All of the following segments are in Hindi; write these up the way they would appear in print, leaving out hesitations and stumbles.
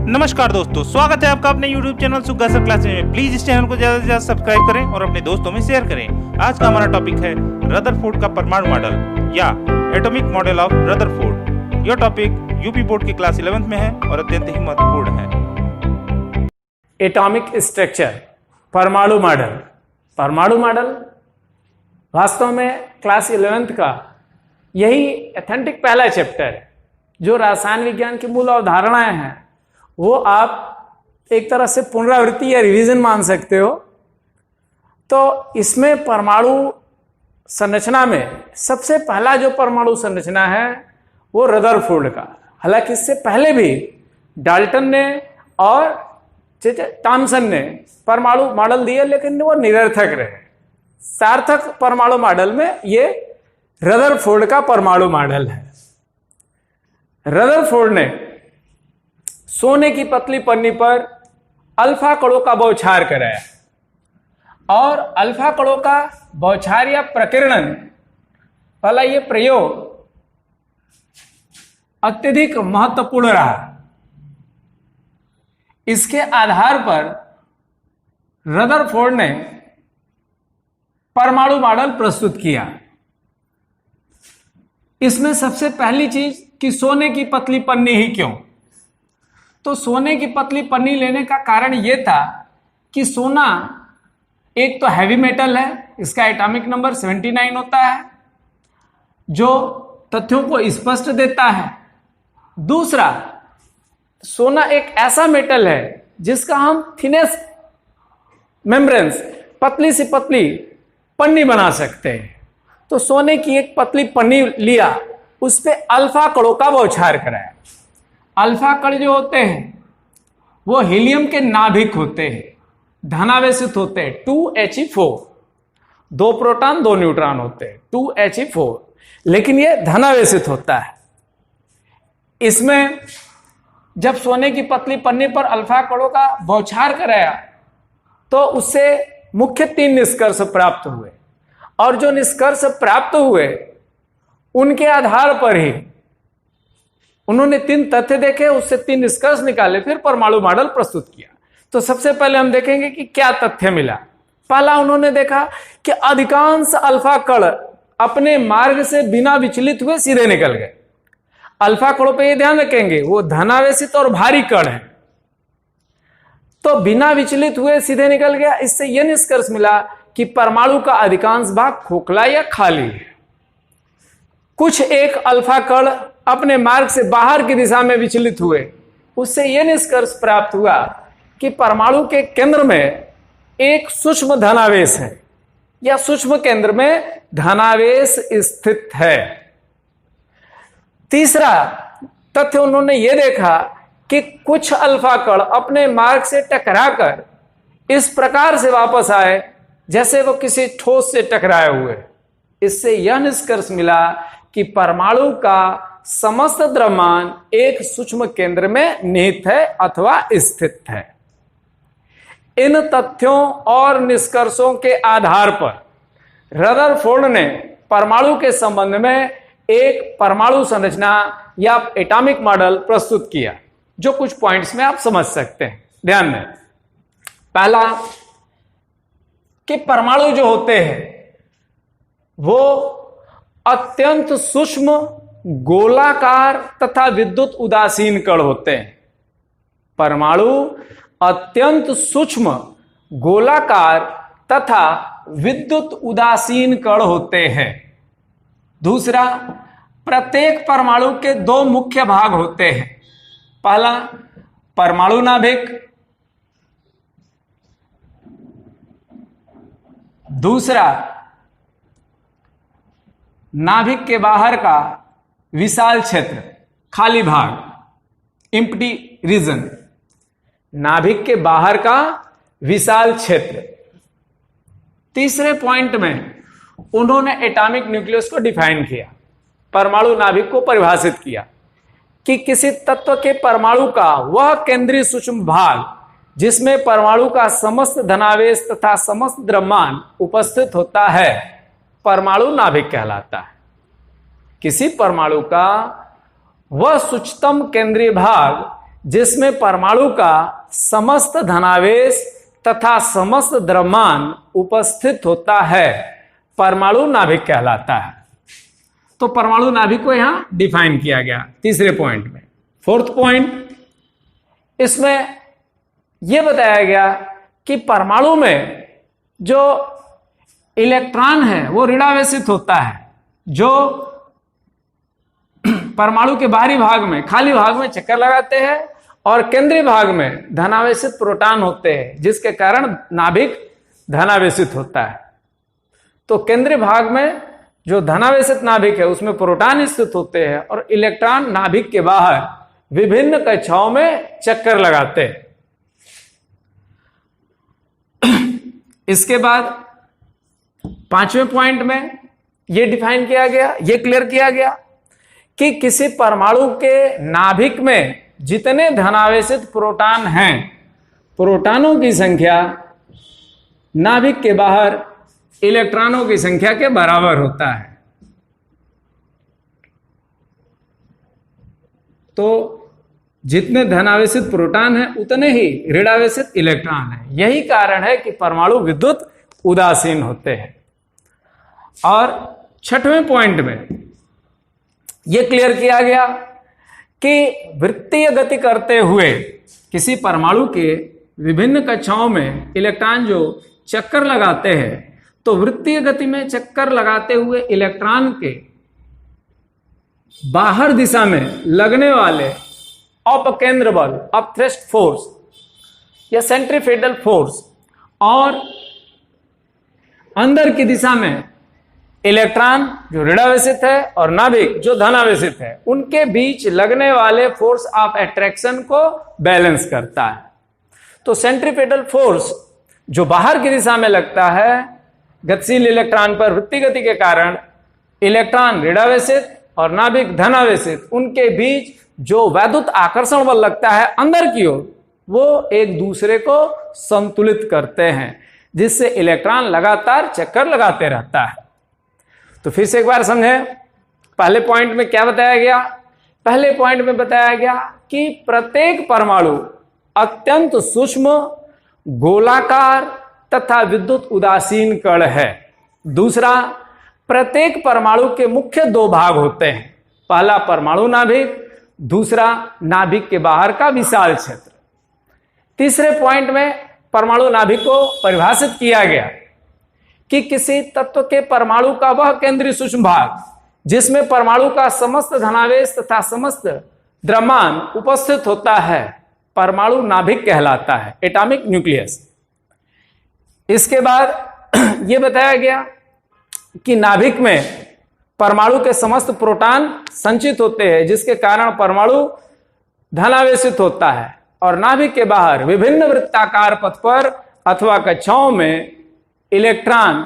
नमस्कार दोस्तों, स्वागत है आपका अपने YouTube चैनल सुग्गा सर क्लासेस में। प्लीज इस चैनल को ज्यादा से ज्यादा सब्सक्राइब करें और अपने दोस्तों में शेयर करें। आज का हमारा टॉपिक है रदरफोर्ड का परमाणु मॉडल या एटॉमिक मॉडल ऑफ रदरफोर्ड। यह टॉपिक यूपी बोर्ड की क्लास 11th में है और अत्यंत ही महत्वपूर्ण है। एटॉमिक स्ट्रक्चर, परमाणु मॉडल। परमाणु मॉडल वास्तव में क्लास 11th का यही एथेंटिक पहला चैप्टर है। जो रसायन विज्ञान की मूल अवधारणाएं हैं वो आप एक तरह से पुनरावृत्ति या रिवीजन मान सकते हो। तो इसमें परमाणु संरचना में सबसे पहला जो परमाणु संरचना है वो रदरफोर्ड का। हालांकि इससे पहले भी डाल्टन ने और थॉमसन ने परमाणु मॉडल दिए, लेकिन वो निरर्थक रहे। सार्थक परमाणु मॉडल में ये रदरफोर्ड का परमाणु मॉडल है। रदरफोर्ड ने सोने की पतली पन्नी पर अल्फा कणों का बौछार कराया और अल्फा कणों का बौछार या प्रकीर्णन वाला ये प्रयोग अत्यधिक महत्वपूर्ण रहा। इसके आधार पर रदरफोर्ड ने परमाणु मॉडल प्रस्तुत किया। इसमें सबसे पहली चीज कि सोने की पतली पन्नी ही क्यों। तो सोने की पतली पन्नी लेने का कारण यह था कि सोना एक तो हैवी मेटल है, इसका एटॉमिक नंबर 79 होता है जो तथ्यों को स्पष्ट देता है। दूसरा, सोना एक ऐसा मेटल है जिसका हम थिनेस्ट मेम्ब्रेन्स, पतली सी पतली पन्नी बना सकते हैं। तो सोने की एक पतली पन्नी लिया, उस पे अल्फा कणों का बौछार कराया। अल्फा कण जो होते हैं वो हीलियम के नाभिक होते हैं, धनावेशित होते हैं, 2He4, 2 प्रोटॉन 2 न्यूट्रॉन होते हैं, 2He4, लेकिन ये धनावेशित होता है। इसमें जब सोने की पतली पन्नी पर अल्फा कणों का बौछार कराया तो उससे मुख्य 3 निष्कर्ष प्राप्त हुए, और जो निष्कर्ष प्राप्त हुए उनके आधार पर ही उन्होंने 3 तथ्य देखे, उससे 3 निष्कर्ष निकाले, फिर परमाणु मॉडल प्रस्तुत किया। तो सबसे पहले हम देखेंगे कि क्या तथ्य मिला। पहला, उन्होंने देखा कि अधिकांश अल्फा कण अपने मार्ग से बिना विचलित हुए सीधे निकल गए। अल्फा कणों पे ये ध्यान रखेंगे वो धनावेशित और भारी कण है, तो बिना विचलित हुए सीधे निकल गया। इससे यह निष्कर्ष मिला कि परमाणु का अधिकांश भाग खोखला या खाली है। कुछ एक अल्फा कण अपने मार्ग से बाहर की दिशा में विचलित हुए, उससे यह निष्कर्ष प्राप्त हुआ कि परमाणु के केंद्र में एक सूक्ष्म धनावेश है या सूक्ष्म केंद्र में धनावेश स्थित है। तीसरा तथ्य उन्होंने यह देखा कि कुछ अल्फा कण अपने मार्ग से टकराकर इस प्रकार से वापस आए जैसे वो किसी ठोस से टकराए हुए। इससे यह निष्कर्ष मिला कि परमाणु का समस्त द्रव्यमान एक सूक्ष्म केंद्र में निहित है अथवा स्थित है। इन तथ्यों और निष्कर्षों के आधार पर रदरफोर्ड ने परमाणु के संबंध में एक परमाणु संरचना या एटॉमिक मॉडल प्रस्तुत किया, जो कुछ पॉइंट्स में आप समझ सकते हैं। ध्यान दें, पहला कि परमाणु जो होते हैं वो अत्यंत सूक्ष्म, गोलाकार तथा विद्युत उदासीन कण होते हैं। परमाणु अत्यंत सूक्ष्म, गोलाकार तथा विद्युत उदासीन कण होते हैं। दूसरा, प्रत्येक परमाणु के 2 मुख्य भाग होते हैं। पहला, परमाणु नाभिक, दूसरा नाभिक के बाहर का विशाल क्षेत्र, खाली भाग, एम्प्टी रीजन। नाभिक के बाहर का विशाल क्षेत्र। तीसरे पॉइंट में उन्होंने एटॉमिक न्यूक्लियस को डिफाइन किया, परमाणु नाभिक को परिभाषित किया कि किसी तत्व के परमाणु का वह केंद्रीय सूक्ष्म भाग जिसमें परमाणु का समस्त धनावेश तथा समस्त द्रव्यमान उपस्थित होता है परमाणु नाभिक कहलाता है। किसी परमाणु का वह सूक्ष्मतम केंद्रीय भाग जिसमें परमाणु का समस्त धनावेश तथा समस्त द्रव्यमान उपस्थित होता है, परमाणु नाभिक कहलाता है। तो परमाणु नाभिक को यहां डिफाइन किया गया तीसरे पॉइंट में। फोर्थ पॉइंट, इसमें यह बताया गया कि परमाणु में जो इलेक्ट्रॉन है वो ऋणावेशित होता है। जो परमाणु के बाहरी भाग में, खाली भाग में चक्कर लगाते हैं और केंद्रीय भाग में धनावेशित प्रोटॉन होते हैं, जिसके कारण नाभिक धनावेशित होता है। तो केंद्रीय भाग में जो धनावेशित नाभिक है उसमें प्रोटॉन स्थित होते हैं और इलेक्ट्रॉन नाभिक के बाहर विभिन्न कक्षाओं में चक्कर लगाते हैं। इसके बाद पांचवें पॉइंट में यह डिफाइन किया गया, यह क्लियर किया गया कि किसी परमाणु के नाभिक में जितने धनावेशित प्रोटॉन हैं, प्रोटॉनों की संख्या नाभिक के बाहर इलेक्ट्रॉनों की संख्या के बराबर होता है। तो जितने धनावेशित प्रोटॉन हैं उतने ही ऋणावेशित इलेक्ट्रॉन हैं। यही कारण है कि परमाणु विद्युत उदासीन होते हैं। और छठवें पॉइंट में यह क्लियर किया गया कि वृत्तीय गति करते हुए किसी परमाणु के विभिन्न कक्षाओं में इलेक्ट्रॉन जो चक्कर लगाते हैं, तो वृत्तीय गति में चक्कर लगाते हुए इलेक्ट्रॉन के बाहर दिशा में लगने वाले अपकेंद्र बल, अपथ्रस्ट फोर्स या सेंट्रीफ्यूगल फोर्स, और अंदर की दिशा में इलेक्ट्रॉन जो ऋणावेशित है और नाभिक जो धनावेशित है, उनके बीच लगने वाले फोर्स ऑफ अट्रैक्शन को बैलेंस करता है। तो सेंट्रीफ्यूगल फोर्स जो बाहर की दिशा में लगता है गतिशील इलेक्ट्रॉन पर, वृत्तीय गति के कारण इलेक्ट्रॉन ऋणावेशित और नाभिक धनावेशित, उनके बीच जो वैद्युत आकर्षण बल लगता है अंदर की ओर, वो एक दूसरे को संतुलित करते हैं, जिससे इलेक्ट्रॉन लगातार चक्कर लगाते रहता है। तो फिर से एक बार समझें, पहले पॉइंट में क्या बताया गया? पहले पॉइंट में बताया गया कि प्रत्येक परमाणु अत्यंत सूक्ष्म, गोलाकार तथा विद्युत उदासीन कण है। दूसरा, प्रत्येक परमाणु के मुख्य दो भाग होते हैं, पहला परमाणु नाभिक, दूसरा नाभिक के बाहर का विशाल क्षेत्र। तीसरे पॉइंट में परमाणु नाभिक को परिभाषित किया गया कि किसी तत्व के परमाणु का वह केंद्रीय सूक्ष्म भाग जिसमें परमाणु का समस्त धनावेश तथा समस्त द्रव्यमान उपस्थित होता है, परमाणु नाभिक कहलाता है, एटॉमिक न्यूक्लियस। इसके बाद यह बताया गया कि नाभिक में परमाणु के समस्त प्रोटॉन संचित होते हैं, जिसके कारण परमाणु धनावेशित होता है, और नाभिक के बाहर विभिन्न वृत्ताकार पथ पर अथवा कक्षाओं में इलेक्ट्रॉन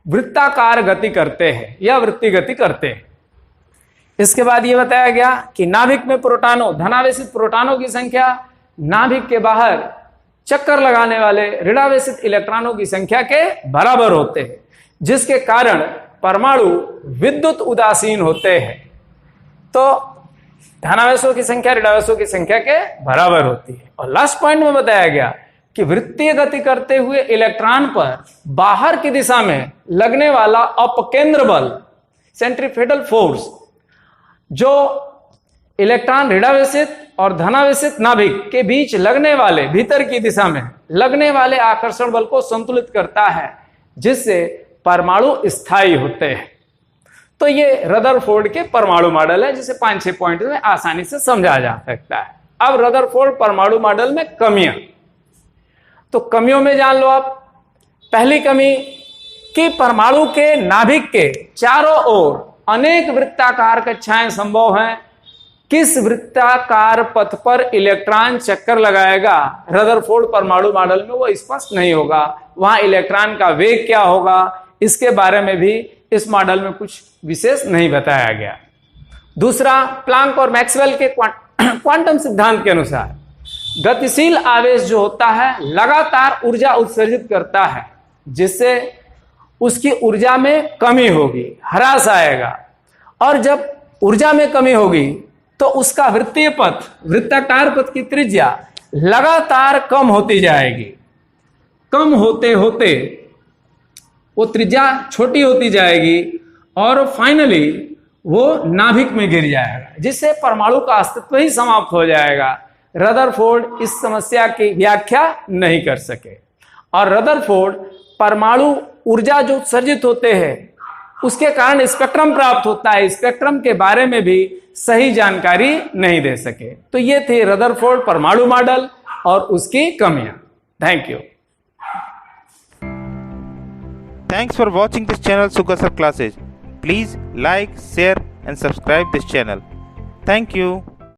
वृत्ताकार गति करते हैं या वृत्तीय गति करते हैं। इसके बाद यह बताया गया कि नाभिक में प्रोटॉनों, धनावेशित प्रोटॉनों की संख्या नाभिक के बाहर चक्कर लगाने वाले ऋणावेशित इलेक्ट्रॉनों की संख्या के बराबर होते हैं, जिसके कारण परमाणु विद्युत उदासीन होते हैं। तो धनावेशों की संख्या ऋणावेशों की संख्या के बराबर होती है। और लास्ट पॉइंट में बताया गया कि वृत्तीय गति करते हुए इलेक्ट्रॉन पर बाहर की दिशा में लगने वाला अपकेंद्र बल, सेंट्रीफ्यूगल फोर्स, जो इलेक्ट्रॉन ऋणावेशित और धनावेशित नाभिक के बीच लगने वाले, भीतर की दिशा में लगने वाले आकर्षण बल को संतुलित करता है, जिससे परमाणु स्थायी होते हैं। तो ये रदरफोर्ड के परमाणु मॉडल है, जिसे 5-6 पॉइंट में आसानी से समझा जा सकता है। अब रदरफोर्ड परमाणु मॉडल में कमियां, तो कमियों में जान लो आप। पहली कमी कि परमाणु के नाभिक के चारों ओर अनेक वृत्ताकार कक्षाएं संभव हैं। किस वृत्ताकार पथ पर इलेक्ट्रॉन चक्कर लगाएगा, रदरफोर्ड परमाणु मॉडल में वो स्पष्ट नहीं होगा। वहां इलेक्ट्रॉन का वेग क्या होगा, इसके बारे में भी इस मॉडल में कुछ विशेष नहीं बताया गया। दूसरा, प्लांक और मैक्सवेल के क्वांटम सिद्धांत के अनुसार गतिशील आवेश जो होता है लगातार ऊर्जा उत्सर्जित करता है, जिससे उसकी ऊर्जा में कमी होगी, ह्रास आएगा। और जब ऊर्जा में कमी होगी तो उसका वृत्तीय पथ, वृत्ताकार पथ की त्रिज्या लगातार कम होती जाएगी। कम होते होते वो त्रिज्या छोटी होती जाएगी और फाइनली वो नाभिक में गिर जाएगा, जिससे परमाणु का अस्तित्व ही समाप्त हो जाएगा। रदरफोर्ड इस समस्या की व्याख्या नहीं कर सके और रदरफोर्ड परमाणु ऊर्जा जो उत्सर्जित होते हैं उसके कारण स्पेक्ट्रम प्राप्त होता है, स्पेक्ट्रम के बारे में भी सही जानकारी नहीं दे सके। तो ये थे रदरफोर्ड परमाणु मॉडल और उसकी कमियां। Thank you. Thanks for watching this channel Sugha Sir Classes. Please like, share and subscribe this channel. Thank you.